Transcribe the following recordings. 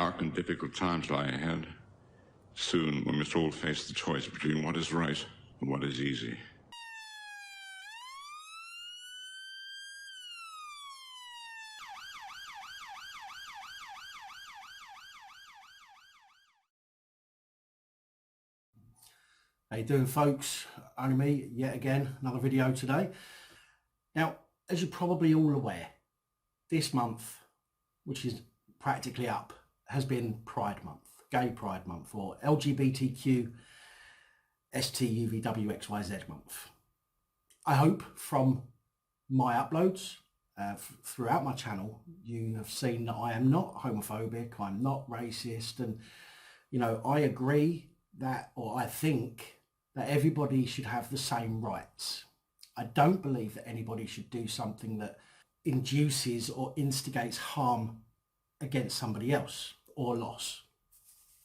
dark and difficult times lie ahead. Soon we must all face the choice between what is right and what is easy. How you doing, folks? Only me yet again, another video today. Now, as you're probably all aware, this month, which is practically up, has been Pride Month, Gay Pride Month, or LGBTQ STUVWXYZ month. I hope from my uploads throughout my channel, you have seen that I am not homophobic, I'm not racist, and you know, I agree that, or I think that everybody should have the same rights. I don't believe that anybody should do something that induces or instigates harm against somebody else or loss.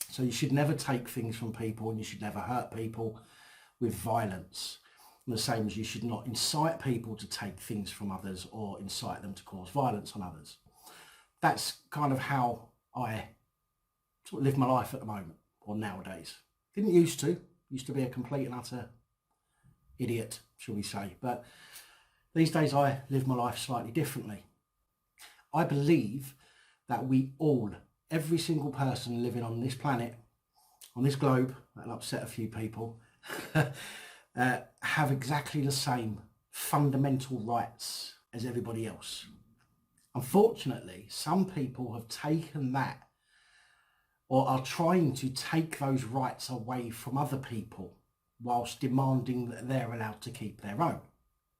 So you should never take things from people, and you should never hurt people with violence. And the same as you should not incite people to take things from others or incite them to cause violence on others. That's kind of how I sort of live my life at the moment, or nowadays. Didn't used to be a complete and utter idiot, shall we say, but these days I live my life slightly differently. I believe that we all, every single person living on this planet, on this globe, that'll upset a few people, have exactly the same fundamental rights as everybody else. Unfortunately, some people have taken that, or are trying to take those rights away from other people whilst demanding that they're allowed to keep their own.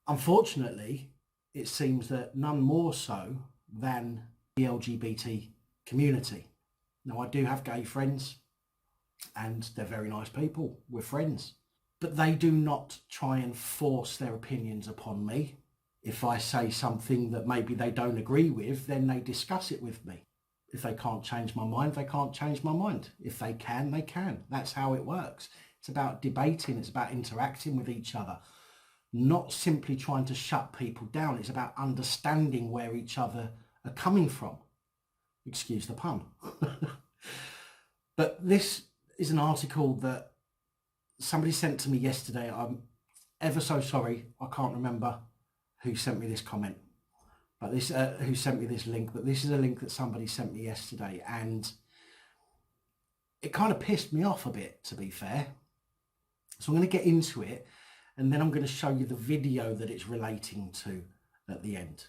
Unfortunately, it seems that none more so than the LGBT community. Now, I do have gay friends and they're very nice people, we're friends, but they do not try and force their opinions upon me. If I say something that maybe they don't agree with, then they discuss it with me. If they can't change my mind, they can't change my mind. If they can, they can. That's how it works. It's about debating, it's about interacting with each other, not simply trying to shut people down. It's about understanding where each other are coming from. Excuse the pun. But this is an article that somebody sent to me yesterday. I'm ever so sorry, I can't remember who sent me this comment. But this, who sent me this link, but this is a link that somebody sent me yesterday, and it kind of pissed me off a bit, to be fair. So I'm going to get into it, and then I'm going to show you the video that it's relating to at the end.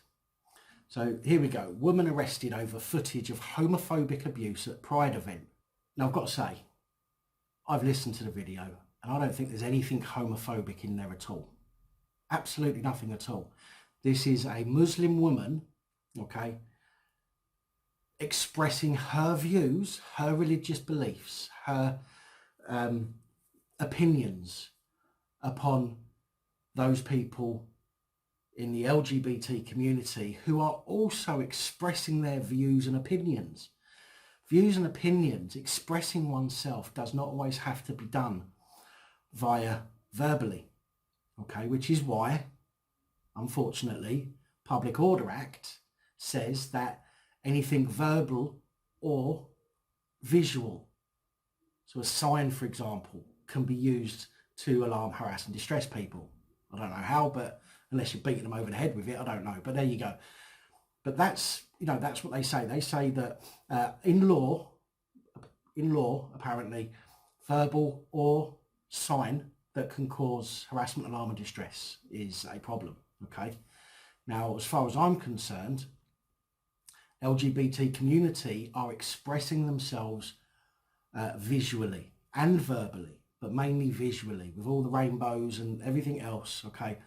So here we go. Woman arrested over footage of homophobic abuse at Pride event. Now, I've got to say, I've listened to the video, and I don't think there's anything homophobic in there at all. Absolutely nothing at all. This is a Muslim woman, okay, expressing her views, her religious beliefs, her opinions upon those people in the LGBT community who are also expressing their views and opinions. Views and opinions, expressing oneself does not always have to be done via verbally, okay, which is why, unfortunately, Public Order Act says that anything verbal or visual, so a sign, for example, can be used to alarm, harass and distress people. I don't know how, but unless you're beating them over the head with it, I don't know. But there you go. But that's, you know, that's what they say. They say that in law, apparently, verbal or sign that can cause harassment, alarm and distress is a problem. Okay, now as far as I'm concerned, LGBT community are expressing themselves visually and verbally, but mainly visually, with all the rainbows and everything else. Okay,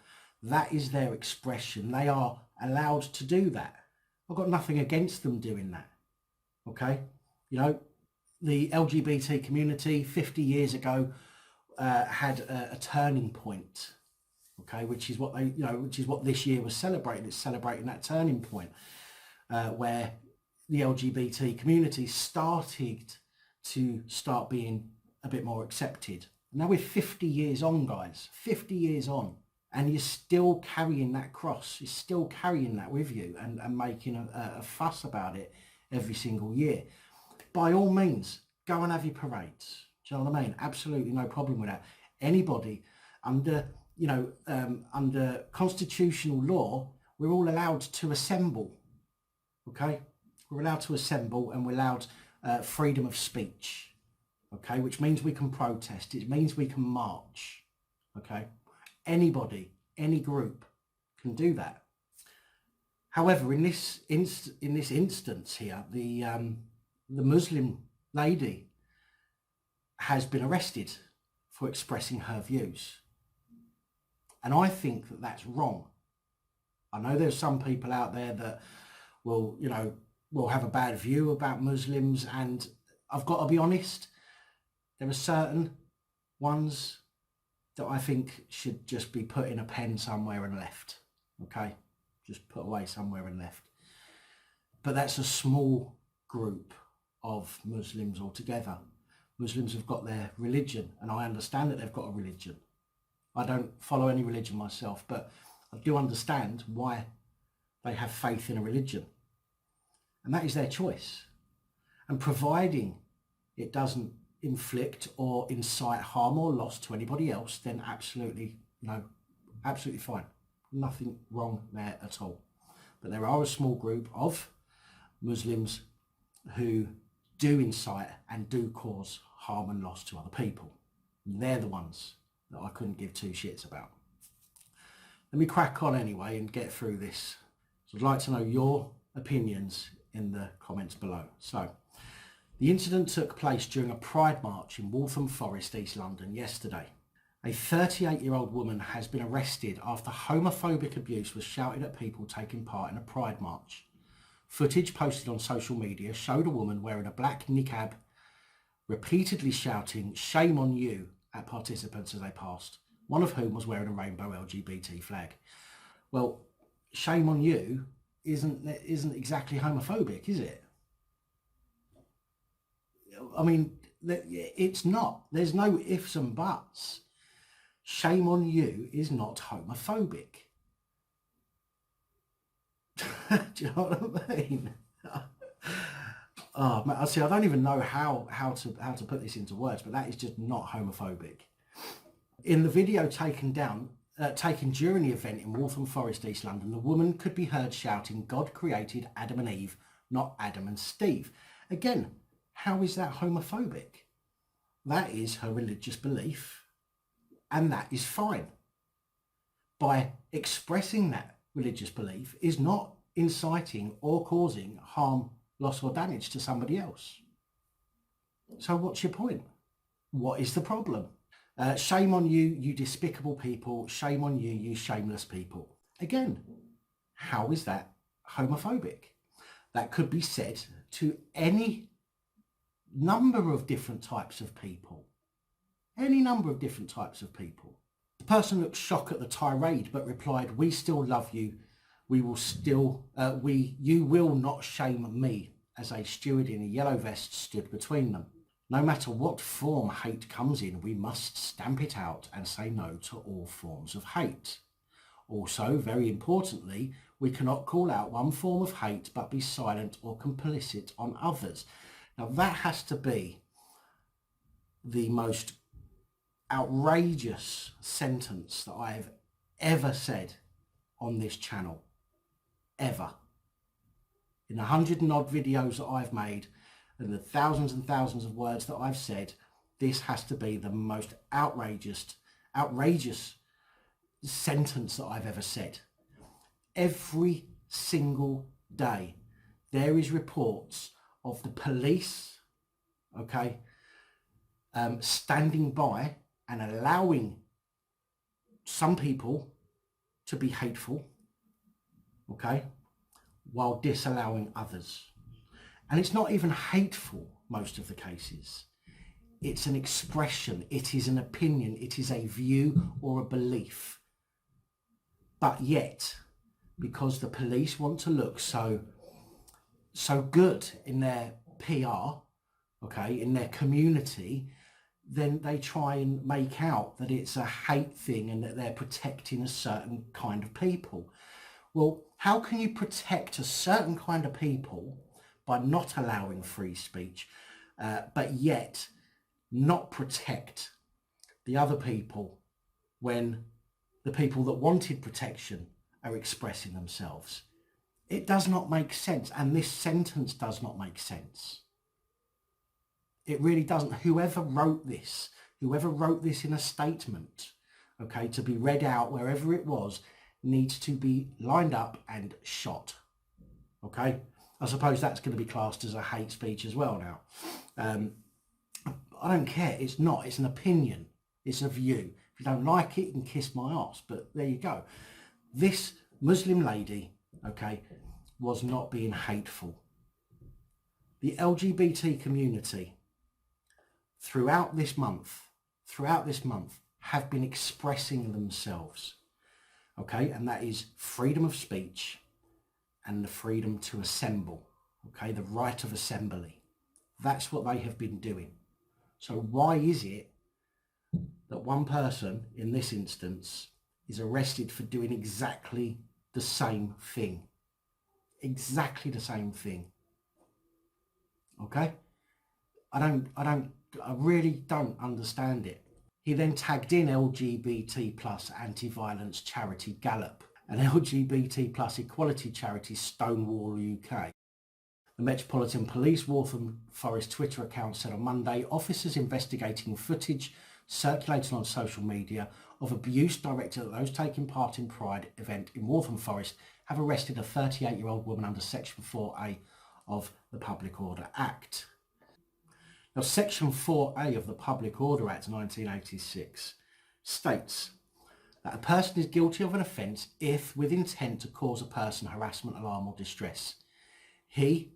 that is their expression. They are allowed to do that. I've got nothing against them doing that. Okay, you know, the LGBT community 50 years ago had a turning point. Okay, which is what they, you know, which is what this year was celebrating. It's celebrating that turning point where the LGBT community started to being a bit more accepted. Now we're 50 years on, guys, 50 years on, and you're still carrying that cross. You're still carrying that with you and making a fuss about it every single year. by all means, go and have your parades. Do you know what I mean? Absolutely no problem with that. Anybody under, under constitutional law, we're all allowed to assemble. Okay, we're allowed to assemble, and we're allowed freedom of speech. Okay, which means we can protest. It means we can march. Okay, anybody, any group can do that. However, in this instance here, the Muslim lady has been arrested for expressing her views, and I think that that's wrong. I know there's some people out there that will have a bad view about Muslims, and I've got to be honest, there are certain ones that I think should just be put in a pen somewhere and left. Okay, just put away somewhere and left. But that's a small group of Muslims altogether. Muslims have got their religion, and I understand that they've got a religion. I don't follow any religion myself, but I do understand why they have faith in a religion, and that is their choice. And providing it doesn't inflict or incite harm or loss to anybody else, then absolutely fine. Nothing wrong there at all. But there are a small group of Muslims who do incite and do cause harm and loss to other people. And they're the ones that I couldn't give two shits about. Let me crack on anyway and get through this. So I'd like to know your opinions in the comments below. So, the incident took place during a Pride March in Waltham Forest, East London yesterday. A 38-year-old woman has been arrested after homophobic abuse was shouted at people taking part in a Pride March. Footage posted on social media showed a woman wearing a black niqab repeatedly shouting "Shame on you" at participants as they passed, one of whom was wearing a rainbow LGBT flag. Well, shame on you isn't exactly homophobic, is it? I mean, it's not. There's no ifs and buts. Shame on you is not homophobic. Do you know what I mean? Oh, man, see, I don't even know how to put this into words, but that is just not homophobic. In the video taken during the event in Waltham Forest, East London, the woman could be heard shouting, "God created Adam and Eve, not Adam and Steve." Again, how is that homophobic? That is her religious belief, and that is fine. By expressing that religious belief is not inciting or causing harm, loss or damage to somebody else. So what's your point? What is the problem? Shame on you, you despicable people. Shame on you, you shameless people. Again, how is that homophobic? That could be said to any number of different types of people. Any number of different types of people. The person looked shocked at the tirade but replied, "We still love you. You will not shame me," as a steward in a yellow vest stood between them. No matter what form hate comes in, we must stamp it out and say no to all forms of hate. Also, very importantly, we cannot call out one form of hate but be silent or complicit on others. Now that has to be the most outrageous sentence that I have ever said on this channel. Ever. In the 100 and odd videos that I've made and the thousands and thousands of words that I've said, this has to be the most outrageous sentence that I've ever said. Every single day there is reports of the police, okay, standing by and allowing some people to be hateful, okay, while disallowing others. And it's not even hateful most of the cases. It's an expression, it is an opinion, it is a view or a belief. But yet, because the police want to look so good in their PR, okay, in their community, then they try and make out that it's a hate thing and that they're protecting a certain kind of people. Well, how can you protect a certain kind of people by not allowing free speech, but yet not protect the other people when the people that wanted protection are expressing themselves. It does not make sense, and this sentence does not make sense. It really doesn't. Whoever wrote this in a statement, okay, to be read out wherever it was, needs to be lined up and shot. Okay, I suppose that's going to be classed as a hate speech as well now. I don't care. It's not. It's an opinion. It's a view. If you don't like it, you can kiss my arse. But there you go. This Muslim lady, okay, was not being hateful. The LGBT community throughout this month have been expressing themselves, okay, and that is freedom of speech and the freedom to assemble, okay, the right of assembly. That's what they have been doing. So why is it that one person in this instance is arrested for doing exactly the same thing? Exactly the same thing. Okay? I really don't understand it. He then tagged in LGBT plus anti-violence charity Gallup and LGBT plus equality charity Stonewall UK. The Metropolitan Police Waltham Forest Twitter account said on Monday, officers investigating footage circulating on social media of abuse directed at those taking part in Pride event in Waltham Forest have arrested a 38-year-old woman under Section 4A of the Public Order Act. Now, Section 4A of the Public Order Act 1986 states that a person is guilty of an offence if, with intent to cause a person harassment, alarm or distress, he,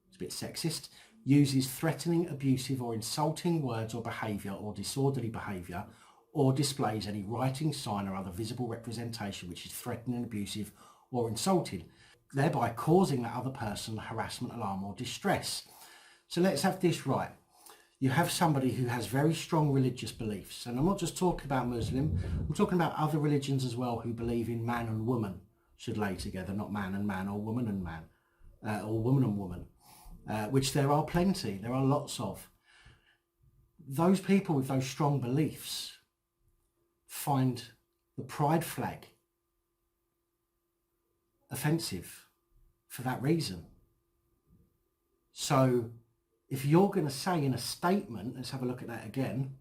it's a bit sexist, uses threatening, abusive or insulting words or behaviour or disorderly behaviour, or displays any writing, sign or other visible representation which is threatening, abusive or insulting, thereby causing that other person harassment, alarm or distress. So let's have this right. You have somebody who has very strong religious beliefs, and I'm not just talking about Muslim, I'm talking about other religions as well who believe in man and woman should lay together, not man and man or woman and man, or woman and woman, which there are plenty, there are lots of. Those people with those strong beliefs find the pride flag offensive for that reason. So if you're going to say in a statement, let's have a look at that again,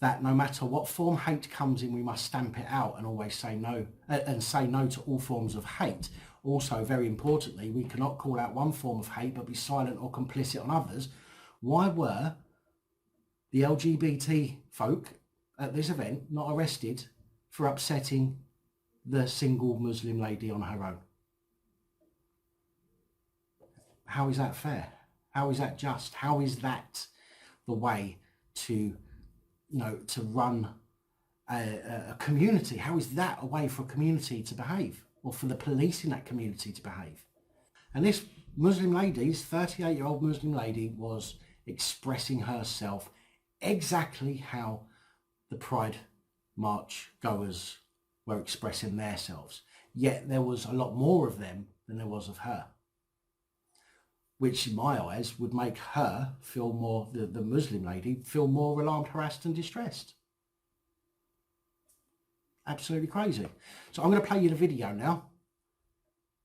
that no matter what form hate comes in, we must stamp it out and always say no, and say no to all forms of hate. Also, very importantly, we cannot call out one form of hate but be silent or complicit on others. Why were the LGBT folk at this event not arrested for upsetting the single Muslim lady on her own? How is that fair? How is that just? How is that the way to, to run a community? How is that a way for a community to behave, or for the police in that community to behave? And this Muslim lady, this 38-year-old Muslim lady, was expressing herself exactly how the Pride March goers were expressing themselves. Yet there was a lot more of them than there was of her, which in my eyes would make her feel more, the Muslim lady, feel more alarmed, harassed and distressed. Absolutely crazy. So I'm going to play you the video now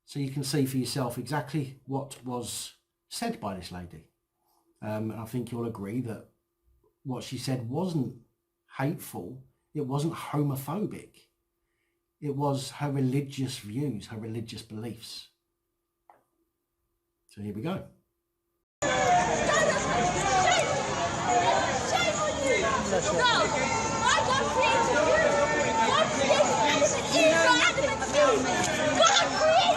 so you can see for yourself exactly what was said by this lady. And I think you'll agree that what she said wasn't hateful, it wasn't homophobic. It was her religious views, her religious beliefs. So here we go. Shame on you! No! I got created you! God created Adam and Eve! God created